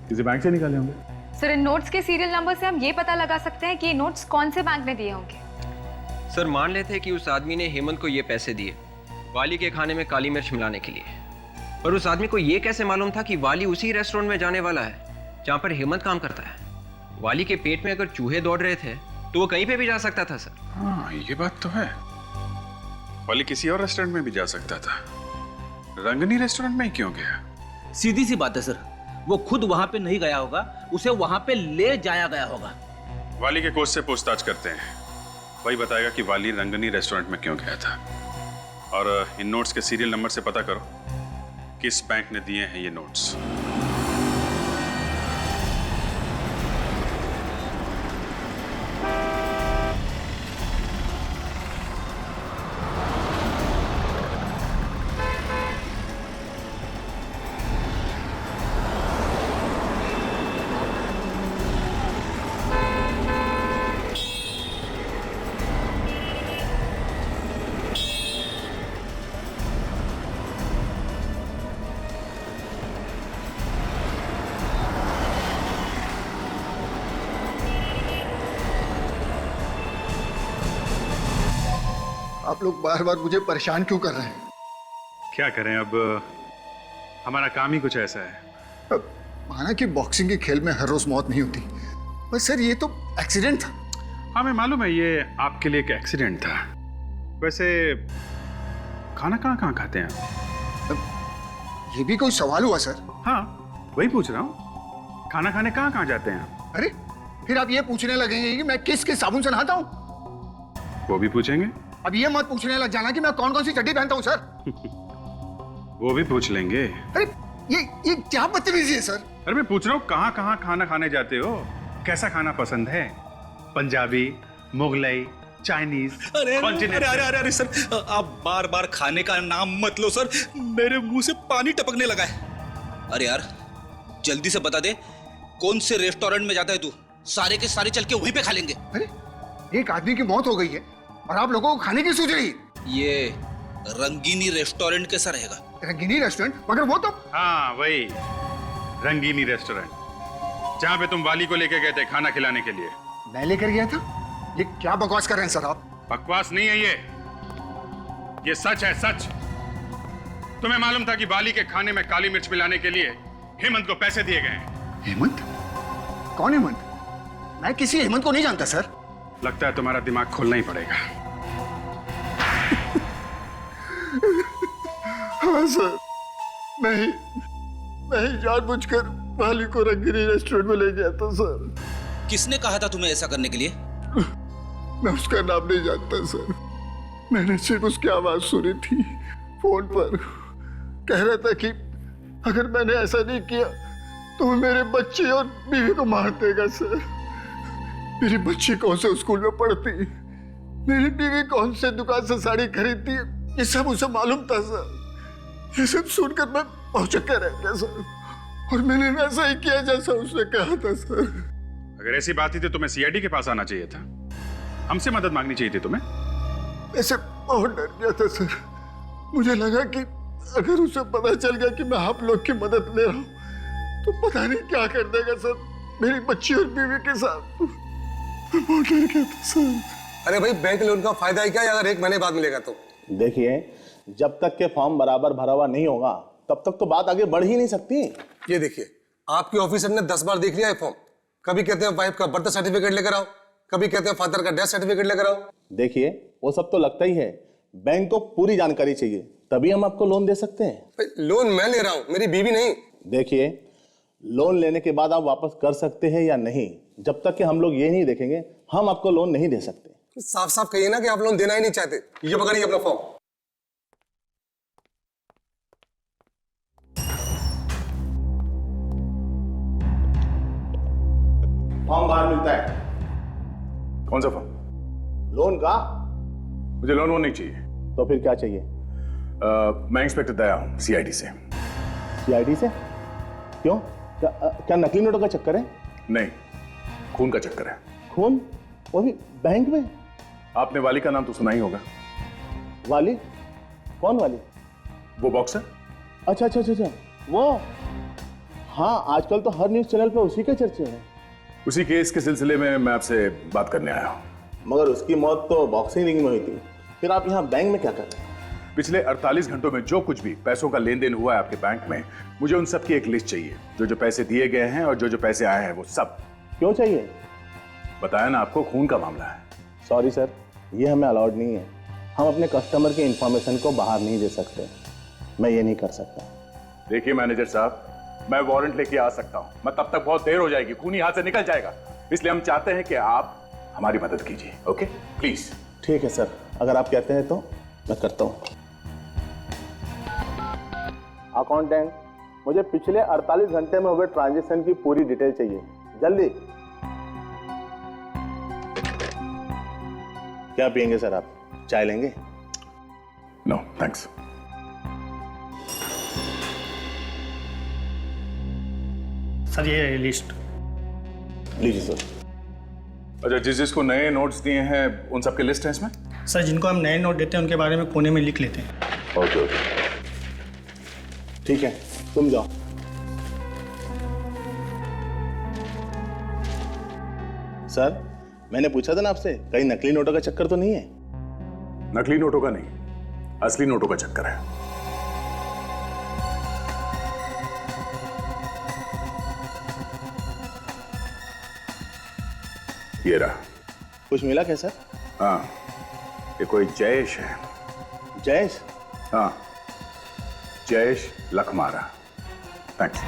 Speaker 9: किसी बैंक से निकाले होंगे।
Speaker 17: सर इन नोट्स के सीरियल नंबर से हम ये पता लगा सकते हैं कि ये नोट्स कौन से बैंक ने दिए होंगे।
Speaker 15: सर मान लेते हैं कि उस आदमी ने हेमंत को ये पैसे दिए वाली के खाने में काली मिर्च मिलाने के लिए, पर उस आदमी को ये कैसे मालूम था कि वाली उसी रेस्टोरेंट में जाने वाला है जहां पर हेमंत काम करता है? वाली के पेट में अगर चूहे दौड़ रहे थे तो वो कहीं पे भी जा सकता था सर।
Speaker 9: हाँ ये बात तो है। वाली किसी और रेस्टोरेंट में भी जा सकता था, रंगनी रेस्टोरेंट में ही क्यों गया?
Speaker 16: सीधी सी बात है सर, वो खुद वहां पे नहीं गया होगा, उसे वहां पे ले जाया गया होगा।
Speaker 9: वाली के कोच से पूछताछ करते हैं, वही बताएगा कि वाली रंगनी रेस्टोरेंट में क्यों गया था। और इन नोट्स के सीरियल नंबर से पता करो किस बैंक ने दिए हैं ये नोट्स।
Speaker 4: आप लोग बार बार मुझे परेशान क्यों कर रहे हैं?
Speaker 9: क्या करें, अब हमारा काम ही कुछ ऐसा है।
Speaker 4: अब माना कि बॉक्सिंग के खेल में हर रोज मौत नहीं होती, पर सर ये तो एक्सीडेंट था।
Speaker 9: हाँ मैं मालूम है ये आपके लिए एक एक्सीडेंट था। वैसे खाना कहाँ खाते हैं आप?
Speaker 4: ये भी कोई सवाल हुआ सर?
Speaker 9: हाँ वही पूछ रहा हूँ, खाना खाने कहाँ जाते हैं आप?
Speaker 4: अरे फिर आप ये पूछने लगेंगे कि मैं किस साबुन से नहाता हूँ?
Speaker 9: वो भी पूछेंगे।
Speaker 4: अब ये मत पूछने लग जाना कि मैं कौन कौन सी चड्डी पहनता हूँ सर।
Speaker 9: वो भी पूछ लेंगे।
Speaker 4: अरे ये क्या बदतमीजी है सर?
Speaker 9: अरे मैं पूछ रहा हूँ कहाँ खाना खाने जाते हो, कैसा खाना पसंद है? पंजाबी, मुगलई, चाइनीज?
Speaker 13: अरे सर, आप बार बार खाने का नाम मत लो सर, मेरे मुंह से पानी टपकने लगा है। अरे यार जल्दी से बता दे कौन से रेस्टोरेंट में जाता है तू? सारे के सारे चल के वहीं पे खा लेंगे।
Speaker 4: अरे एक आदमी की मौत हो गई है और आप लोगों को खाने की सूझ रही?
Speaker 13: ये रंगीनी रेस्टोरेंट कैसा रहेगा?
Speaker 4: रंगीनी रेस्टोरेंट? मगर वो तो
Speaker 9: हाँ वही रंगीनी रेस्टोरेंट जहाँ पे तुम वाली को लेके गए थे खाना खिलाने के लिए।
Speaker 4: मैं लेकर गया था? ये क्या बकवास कर रहे हैं सर आप?
Speaker 9: बकवास नहीं है ये सच है, सच। तुम्हें मालूम था कि वाली के खाने में काली मिर्च मिलाने के लिए हेमंत को पैसे दिए गए हैं।
Speaker 4: हेमंत? कौन हेमंत? मैं किसी हेमंत को नहीं जानता सर।
Speaker 9: लगता है तुम्हारा दिमाग खोलना ही पड़ेगा।
Speaker 4: हाँ सर, मैं ही जानबूझकर वाली को रंगीनी रेस्टोरेंट में ले गया था सर।
Speaker 13: किसने कहा था तुम्हें ऐसा करने के लिए?
Speaker 4: मैं उसका नाम नहीं जानता सर, मैंने सिर्फ उसकी आवाज सुनी थी फोन पर। कह रहा था कि अगर मैंने ऐसा नहीं किया तो वो मेरे बच्चे और बीवी को मार देगा सर। मेरी बच्ची कौन से स्कूल में पढ़ती, मेरी बीवी कौन से दुकान से साड़ी खरीदती, ये सब उसे मालूम था सर। ये सब सुनकर मैं भौचक्का रह गया सर, और मैंने वैसा ही किया जैसा उसने कहा था सर।
Speaker 9: अगर ऐसी बात थी तो तुम्हें सीआईडी के पास आना चाहिए था, हमसे मदद मांगनी चाहिए थी तुम्हें।
Speaker 4: ऐसे बहुत डर गया था सर, मुझे लगा कि अगर उसे पता चल गया कि मैं आप लोग की मदद ले रहा हूँ तो पता नहीं क्या कर देगा सर मेरी बच्ची और बीवी के साथ। बहुत डर गया था सर।
Speaker 8: अरे भाई बैंक लोन का फायदा ही क्या है अगर 1 महीने बाद मिलेगा तो?
Speaker 19: देखिए जब तक के फॉर्म बराबर भरा हुआ नहीं होगा तब तक तो बात आगे बढ़ ही नहीं सकती।
Speaker 8: ये देखिए आपके ऑफिसर ने 10 बार देख लिया है फॉर्म। कभी कहते हैं वाइफ का बर्थ सर्टिफिकेट लेकर आओ, कभी कहते हैं फादर का डेथ सर्टिफिकेट लेकर आओ।
Speaker 19: देखिए वो सब तो लगता ही है, बैंक को पूरी जानकारी चाहिए, तभी हम आपको लोन दे सकते हैं।
Speaker 8: लोन मैं ले रहा हूँ, मेरी बीवी नहीं।
Speaker 19: देखिए, लोन लेने के बाद आप वापस कर सकते हैं या नहीं, जब तक कि हम लोग ये नहीं देखेंगे हम आपको लोन नहीं दे सकते।
Speaker 8: साफ साफ कहिए ना कि आप लोन देना ही नहीं चाहते। ये पकड़िए अपना फॉर्म।
Speaker 9: फॉर्म बाहर मिलता है। कौन सा फॉर्म?
Speaker 19: लोन का?
Speaker 9: मुझे लोन वोन नहीं चाहिए।
Speaker 19: तो फिर क्या चाहिए?
Speaker 9: मैं इंस्पेक्टर दया हूं, सीआईडी से।
Speaker 19: सीआईडी से? क्यों? क्या नकली नोटों का चक्कर है?
Speaker 9: नहीं, खून का चक्कर है।
Speaker 19: खून? वो भी बैंक में?
Speaker 9: आपने वाली का नाम तो सुना ही होगा।
Speaker 19: वाली? कौन वाली?
Speaker 9: वो बॉक्सर।
Speaker 19: अच्छा अच्छा अच्छा, वो हाँ, आजकल तो हर न्यूज चैनल पे उसी के चर्चे हैं।
Speaker 9: उसी केस के सिलसिले में मैं आपसे बात करने आया हूं।
Speaker 19: मगर उसकी मौत तो बॉक्सिंग रिंग में हुई थी, फिर आप यहाँ बैंक में क्या कर रहे हैं?
Speaker 9: पिछले 48 घंटों में जो कुछ भी पैसों का लेन देन हुआ है आपके बैंक में, मुझे उन सब की एक लिस्ट चाहिए। जो जो पैसे दिए गए हैं और जो जो पैसे आए हैं वो सब।
Speaker 19: क्यों चाहिए?
Speaker 9: बताया ना आपको, खून का मामला है।
Speaker 19: सॉरी सर, ये हमें अलाउड नहीं है। हम अपने कस्टमर की इंफॉर्मेशन को बाहर नहीं दे सकते। मैं ये नहीं कर सकता।
Speaker 9: देखिए मैनेजर साहब, मैं वारंट लेके आ सकता हूं, मैं तब तक बहुत देर हो जाएगी, खूनी हाथ से निकल जाएगा। इसलिए हम चाहते हैं कि आप हमारी मदद कीजिए। Okay please.
Speaker 19: ठीक है सर, अगर आप कहते हैं तो मैं करता हूं। अकाउंटेंट, मुझे पिछले 48 घंटे में हुए ट्रांजैक्शन की पूरी डिटेल चाहिए, जल्दी। क्या पियेंगे सर आप? चाय लेंगे?
Speaker 9: No thanks.
Speaker 20: सर ये लिस्ट
Speaker 19: लीजिए सर।
Speaker 9: अच्छा, जिसको नए नोट्स दिए हैं उन सबके लिस्ट है इसमें?
Speaker 20: सर जिनको हम नए नोट देते हैं उनके बारे में कोने में लिख लेते हैं।
Speaker 9: ओके ओके,
Speaker 19: ठीक है, तुम जाओ। सर, मैंने पूछा था ना आपसे, कहीं नकली नोटों का चक्कर तो नहीं है?
Speaker 9: नकली नोटों का नहीं, असली नोटों का चक्कर है। ये रहा।
Speaker 19: कुछ मिला क्या सर?
Speaker 9: हाँ, ये कोई जयेश है।
Speaker 19: जयेश?
Speaker 9: हाँ, जयेश लखमारा। थैंक्स।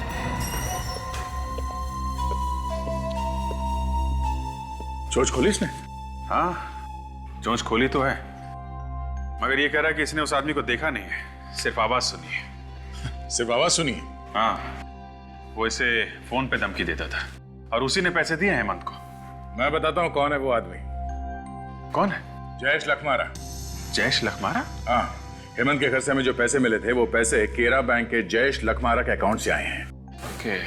Speaker 9: चोंच खोली इसने?
Speaker 21: हाँ, चोंच खोली तो है, मगर ये कह रहा है कि इसने उस आदमी को देखा नहीं है, सिर्फ आवाज सुनी है।
Speaker 9: सिर्फ आवाज सुनी है?
Speaker 21: हाँ, वो इसे फोन पे धमकी देता था और उसी ने पैसे दिए हेमंत को।
Speaker 9: मैं बताता हूँ कौन है वो आदमी।
Speaker 21: कौन है?
Speaker 9: जयेश लखमारा।
Speaker 21: जयेश लखमारा?
Speaker 9: हाँ, हेमंत के घर से हमें जो पैसे मिले थे वो पैसे केरा बैंक के जयेश लखमारा के अकाउंट से आए हैं।
Speaker 21: ओके,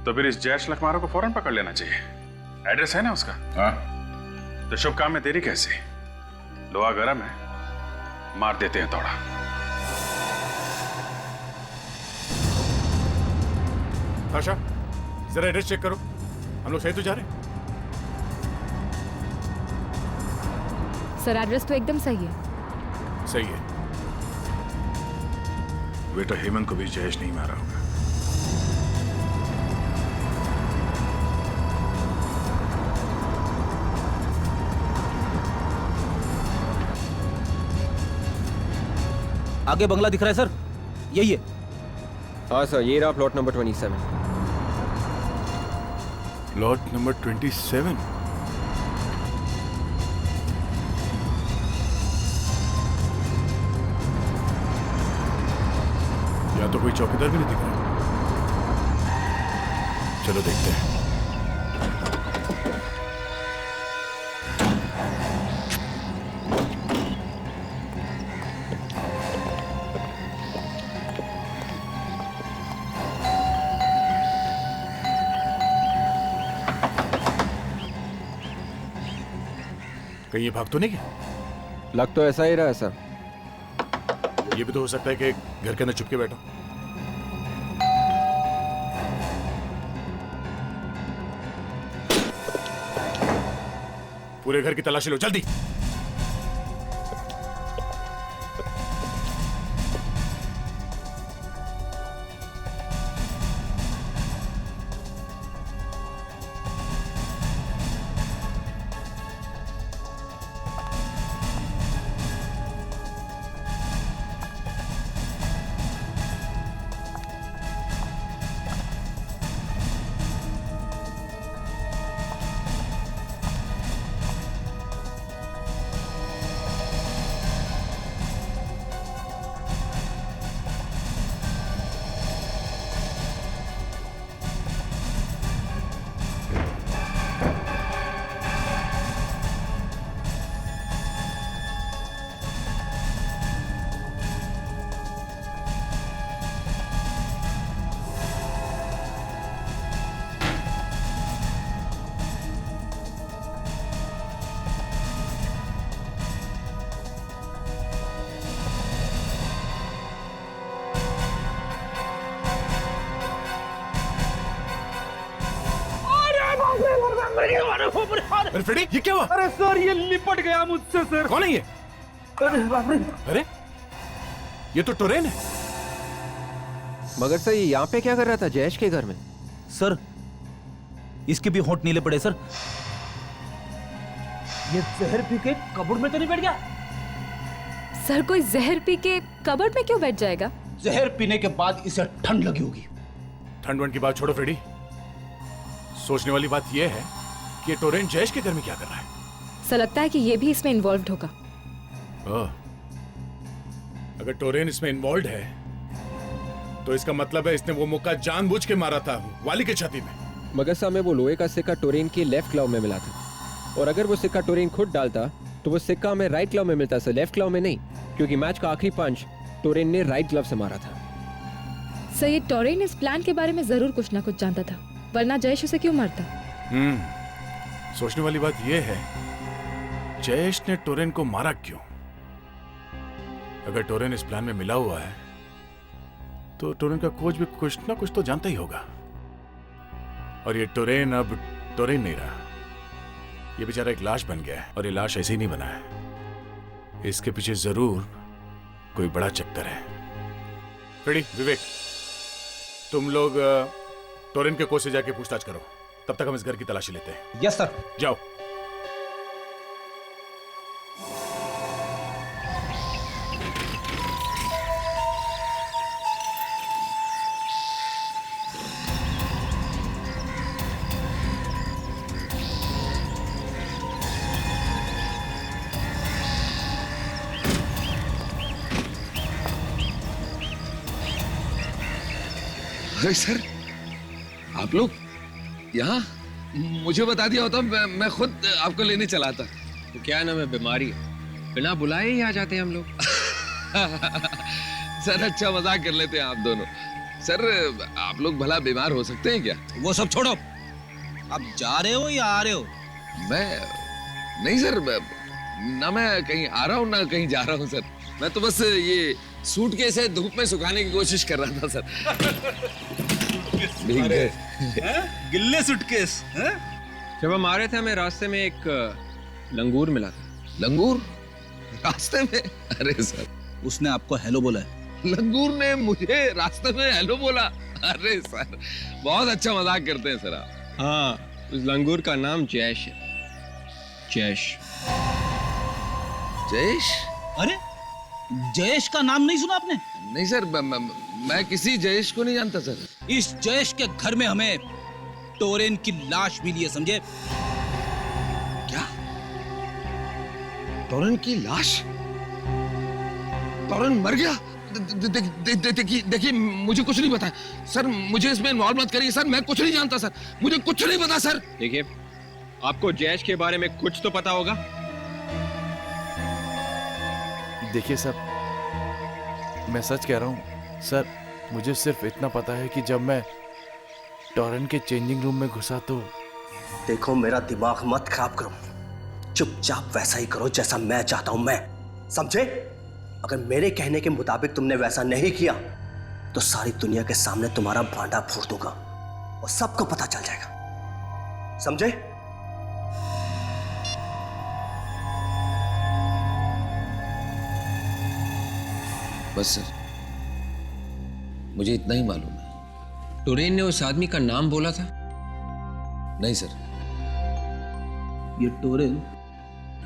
Speaker 21: तो फिर इस जयेश लखमारा को फौरन पकड़ लेना चाहिए। एड्रेस है ना उसका?
Speaker 9: हाँ।
Speaker 21: तो शुभ काम में देरी कैसे? लोहा गरम है, मार देते हैं थोड़ा।
Speaker 9: आशा, जरा एड्रेस चेक करो, हम लोग सही तो जा रहे हैं?
Speaker 17: सर एड्रेस तो एकदम सही है।
Speaker 9: सही है। बेटा, हेमंत को भी जयेश नहीं मारा होगा।
Speaker 16: आगे बंगला दिख रहा है सर, यही है।
Speaker 15: हाँ सर, ये रहा प्लॉट नंबर 27।
Speaker 9: Plot number 27? या तो कोई चौकीदार भी नहीं दिख रहा। चलो देखते हैं। कहीं ये भाग तो नहीं गया?
Speaker 15: लग तो ऐसा ही रहा है सर।
Speaker 9: ये भी तो हो सकता है कि घर के अंदर चुपके बैठा। पूरे घर की तलाशी लो जल्दी।
Speaker 21: अरे फ्रेडी, ये क्या हुआ?
Speaker 1: अरे सर, ये लिपट गया मुझसे सर।
Speaker 21: कौन है ये?
Speaker 1: अरे बाप रे!
Speaker 21: अरे ये तो टोरेन है।
Speaker 15: मगर सर ये यहाँ पे क्या कर रहा था जयेश के घर में?
Speaker 16: सर इसके भी होंठ नीले पड़े सर। ये जहर पी के कबर्ड में तो नहीं बैठ गया?
Speaker 17: सर कोई जहर पी के कबर्ड में क्यों बैठ जाएगा?
Speaker 16: जहर पीने के बाद इसे ठंड लगी होगी।
Speaker 21: ठंड वंड की बात छोड़ो फ्रेडी, सोचने वाली बात यह है कि टोरेन जयेश के घर में क्या कर रहा है?
Speaker 17: सर लगता है कि ये भी इसमें इन्वॉल्व होगा।
Speaker 21: अगर टोरेन इसमें इन्वॉल्व है तो इसका मतलब है इसने वो मुक्का जानबूझ के मारा था वाली के छाती में।
Speaker 15: मगर साहब में वो लोहे का सिक्का टोरेन के लेफ्ट क्लव में मिला था, और अगर वो सिक्का टोरेन खुद डालता तो वो सिक्का हमें राइट क्लव में मिलता सर, लेफ्ट क्लव में नहीं, क्योंकि मैच का आखिरी पंच टोरेन ने राइट ग्लव से मारा था।
Speaker 17: सर ये टोरेन इस प्लान के बारे में जरूर कुछ ना कुछ जानता था, वरना जयेश उसे क्यों मारता?
Speaker 21: सोचने वाली बात यह है जयेश ने टोरेन को मारा क्यों? अगर टोरेन इस प्लान में मिला हुआ है तो टोरेन का कोच भी कुछ ना कुछ तो जानता ही होगा, और ये टोरेन अब टोरेन नहीं रहा, ये बेचारा एक लाश बन गया है, और ये लाश ऐसे ही नहीं बना है, इसके पीछे जरूर कोई बड़ा चक्कर है। फ्रेडी, विवेक, तुम लोग टोरेन के कोच से जाके पूछताछ करो, तब तक हम इस घर की तलाशी लेते हैं।
Speaker 16: Yes sir.
Speaker 21: जाओ।
Speaker 5: अरे सर, आप लोग यहाँ? मुझे बता दिया होता मैं खुद आपको लेने चला था।
Speaker 15: तो क्या नाम है, बीमारी है, बिना बुलाए ही आ जाते हैं हम लोग।
Speaker 5: सर अच्छा मजाक कर लेते हैं आप दोनों। सर आप लोग भला बीमार हो सकते हैं क्या?
Speaker 16: वो सब छोड़ो, आप जा रहे हो या आ रहे हो?
Speaker 5: मैं नहीं सर, ना मैं कहीं आ रहा हूँ ना कहीं जा रहा हूँ सर, मैं तो बस ये सूटकेस है धूप में सुखाने की कोशिश कर रहा था सर।
Speaker 13: गिल्ले सूटकेस?
Speaker 15: जब हम आ रहे थे हमें रास्ते में एक लंगूर मिला था।
Speaker 5: लंगूर रास्ते में? अरे सर,
Speaker 16: उसने आपको हेलो बोला है?
Speaker 5: लंगूर ने मुझे रास्ते में हेलो बोला? अरे सर बहुत अच्छा मजाक करते हैं सर आप।
Speaker 15: हाँ, उस लंगूर का नाम जयेश है। जयेश।
Speaker 5: जयेश?
Speaker 16: अरे जयेश का नाम नहीं सुना आपने?
Speaker 5: नहीं सर, मैं किसी जयेश को नहीं जानता सर।
Speaker 16: इस जयेश के घर में हमें टोरेन की लाश मिली है, समझे?
Speaker 5: क्या? टोरेन की लाश? टोरेन मर गया? देखिए मुझे कुछ नहीं पता सर, मुझे इसमें इन्वॉल्व मत करिए सर, मैं कुछ नहीं जानता सर, मुझे कुछ नहीं पता सर।
Speaker 15: देखिए आपको जयेश के बारे में कुछ तो पता होगा।
Speaker 2: देखिए सर, मैं सच कह रहा हूँ सर, मुझे सिर्फ इतना पता है कि जब मैं टोरेन के चेंजिंग रूम में घुसा तो।
Speaker 7: देखो मेरा दिमाग मत खराब करो, चुपचाप वैसा ही करो जैसा मैं चाहता हूं, मैं, समझे? अगर मेरे कहने के मुताबिक तुमने वैसा नहीं किया तो सारी दुनिया के सामने तुम्हारा भांडा फोड़ दूंगा और सबको पता चल जाएगा, समझे?
Speaker 5: बस सर, मुझे इतना ही मालूम है।
Speaker 15: टोरेन ने उस आदमी का नाम बोला था?
Speaker 5: नहीं सर।
Speaker 16: ये टोरेन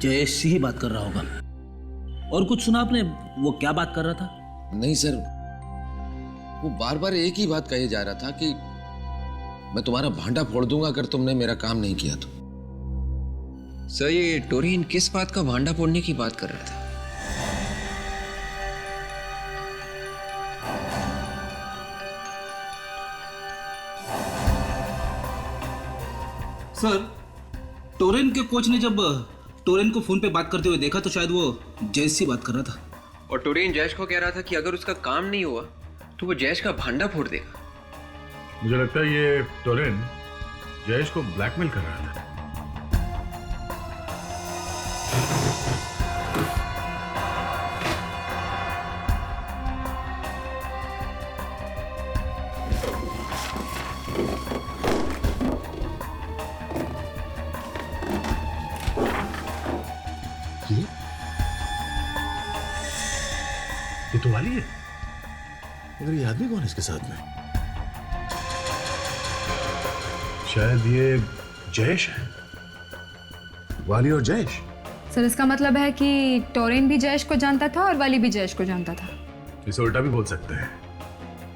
Speaker 16: जयेश से ही बात कर रहा होगा। और कुछ सुना आपने? वो क्या बात कर रहा था?
Speaker 5: नहीं सर, वो बार बार एक ही बात कही जा रहा था कि मैं तुम्हारा भांडा फोड़ दूंगा अगर तुमने मेरा काम नहीं किया तो।
Speaker 15: सर ये टोरेन किस बात का भांडा फोड़ने की बात कर रहा था?
Speaker 16: सर टोरेन के कोच ने जब टोरेन को फोन पे बात करते हुए देखा तो शायद वो जयेश से बात कर रहा था।
Speaker 15: और टोरेन जयेश को कह रहा था कि अगर उसका काम नहीं हुआ तो वो जयेश का भांडा फोड़ देगा।
Speaker 21: मुझे लगता है ये टोरेन जयेश को ब्लैकमेल कर रहा था।
Speaker 9: ये तो वाली है, मगर ये आदमी कौन है इसके साथ में? शायद ये जयेश है। वाली और जयेश।
Speaker 11: सर इसका मतलब है कि टोरेन भी जयेश को जानता था और वाली भी जयेश को जानता था।
Speaker 9: इसे उल्टा भी बोल सकते हैं,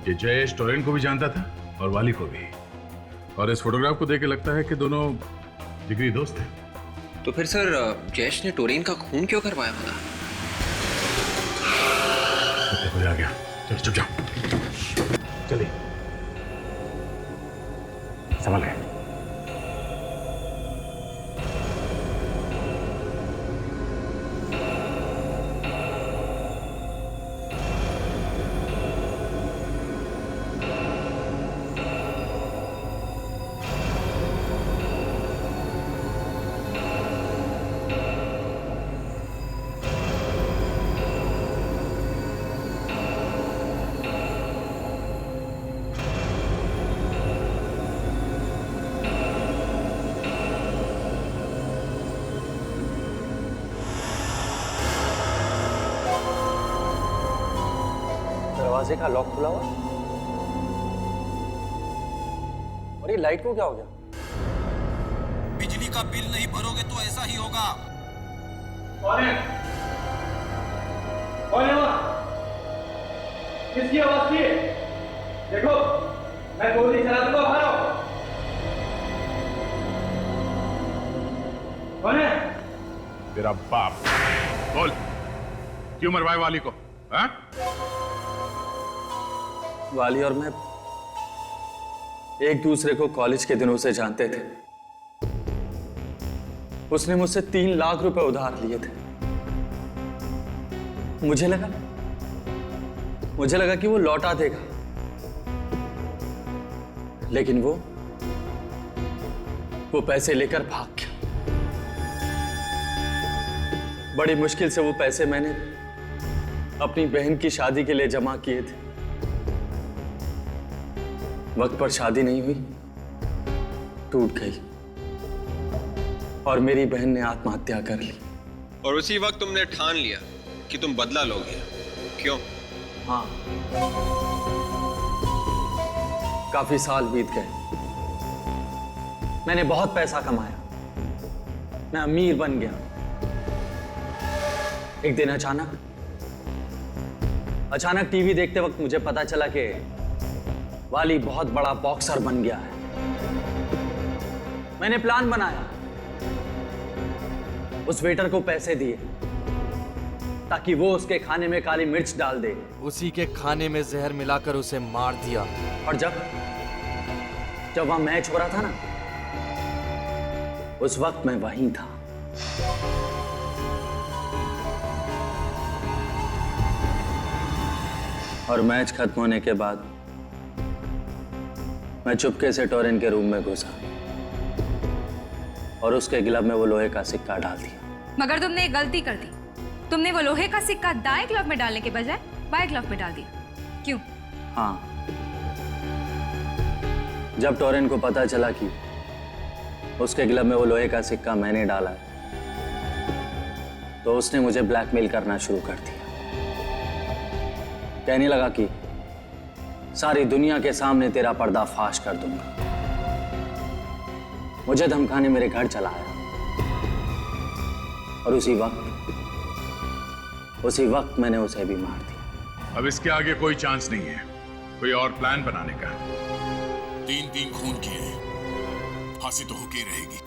Speaker 9: ये जयेश टोरेन को भी जानता था और वाली को भी। और इस फोटोग्राफ को देख के लगता है कि दोनों जिगरी दोस्त हैं।
Speaker 15: तो फिर सर जयेश ने टोरेन का खून क्यों करवाया होगा?
Speaker 9: आ गया, चलो चुप जाओ, चलिए संभल गए।
Speaker 12: दरवाजे का लॉक खुला हुआ और ये लाइट को क्या हो गया?
Speaker 13: बिजली का बिल नहीं भरोगे तो ऐसा ही होगा।
Speaker 1: कौन है? कौन है वहाँ? किसकी आवाज की है? देखो, मैं गोली चला दूंगा, बाहर आओ। कौन है?
Speaker 9: तेरा बाप। बोल, क्यों मरवाए वाली को? हाँ?
Speaker 12: वाली और मैं एक दूसरे को कॉलेज के दिनों से जानते थे। उसने मुझसे 3 लाख रुपए उधार लिए थे। मुझे लगा कि वो लौटा देगा, लेकिन वो पैसे लेकर भाग गया। बड़ी मुश्किल से वो पैसे मैंने अपनी बहन की शादी के लिए जमा किए थे। वक्त पर शादी नहीं हुई, टूट गई और मेरी बहन ने आत्महत्या कर ली।
Speaker 15: और उसी वक्त तुमने ठान लिया कि तुम बदला लोगे, क्यों?
Speaker 12: हाँ, काफी साल बीत गए, मैंने बहुत पैसा कमाया, मैं अमीर बन गया। एक दिन अचानक टीवी देखते वक्त मुझे पता चला कि वाली बहुत बड़ा बॉक्सर बन गया है। मैंने प्लान बनाया, उस वेटर को पैसे दिए ताकि वो उसके खाने में काली मिर्च डाल दे।
Speaker 3: उसी के खाने में जहर मिलाकर उसे मार दिया।
Speaker 12: और जब वहां मैच हो रहा था ना, उस वक्त मैं वहीं था। और मैच खत्म होने के बाद मैं चुपके से टोरेन के रूम में घुसा और उसके गिलब में वो लोहे का सिक्का डाल दिया।
Speaker 11: मगर तुमने एक गलती कर दी। तुमने वो लोहे का सिक्का दाएं ग्लव में डालने के बजाय बाएं ग्लव में डाल दिया। क्यों?
Speaker 12: हाँ, जब टोरेन को पता चला कि उसके गिलब में वो लोहे का सिक्का मैंने डाला है, तो उसने मुझे ब्लैकमेल करना शुरू कर दिया। कहने लगा कि सारी दुनिया के सामने तेरा पर्दाफाश कर दूंगा। मुझे धमकाने मेरे घर चला आया और उसी वक्त मैंने उसे भी मार दिया।
Speaker 9: अब इसके आगे कोई चांस नहीं है कोई और प्लान बनाने का।
Speaker 22: 3 खून किए, फांसी तो होके रहेगी।